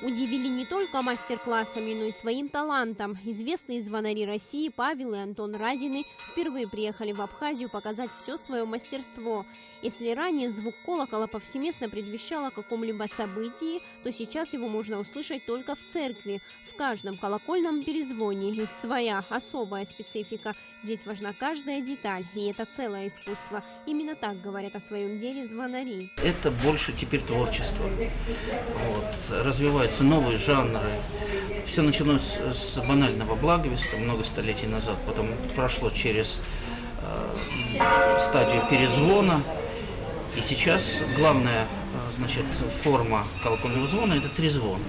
Удивили не только мастер-классами, но и своим талантом. Известные звонари России Павел и Антон Радины впервые приехали в Абхазию показать все свое мастерство. Если ранее звук колокола повсеместно предвещал о каком-либо событии, то сейчас его можно услышать только в церкви. В каждом колокольном перезвоне есть своя особая специфика. Здесь важна каждая деталь, и это целое искусство. Именно так говорят о своем деле звонари. Это больше теперь творчество. Развиваются новые жанры. Все началось с банального благовеста много столетий назад, потом прошло через стадию перезвона. И сейчас главная форма колокольного звона – это трезвон.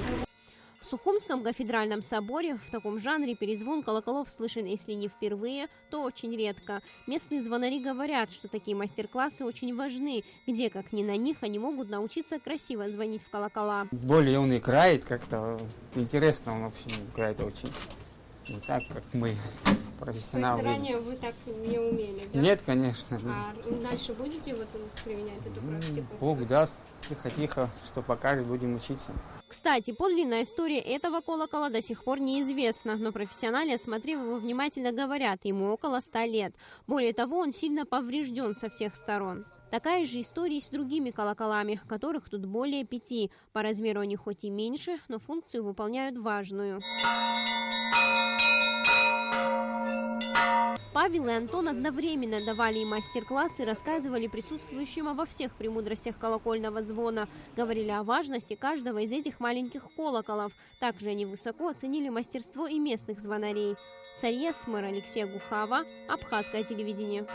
В Сухумском кафедральном соборе в таком жанре перезвон колоколов слышен, если не впервые, то очень редко. Местные звонари говорят, что такие мастер-классы очень важны, где, как ни на них, они могут научиться красиво звонить в колокола. Более он играет как-то, интересно он вообще играет очень. Не так, как мы, профессионалы. То есть ранее вы так не умели, да? Нет, конечно. А дальше будете применять эту практику? Бог даст, тихо-тихо, что покажет, будем учиться. Кстати, подлинная история этого колокола до сих пор неизвестна, но профессионалы, осмотрев его внимательно, говорят, ему около 100 лет. Более того, он сильно поврежден со всех сторон. Такая же история с другими колоколами, которых тут более 5. По размеру они хоть и меньше, но функцию выполняют важную. Павел и Антон одновременно давали и мастер-классы, рассказывали присутствующим обо всех премудростях колокольного звона, говорили о важности каждого из этих маленьких колоколов. Также они высоко оценили мастерство и местных звонарей. Царья Смыр, Алексея Гухава, Абхазское телевидение.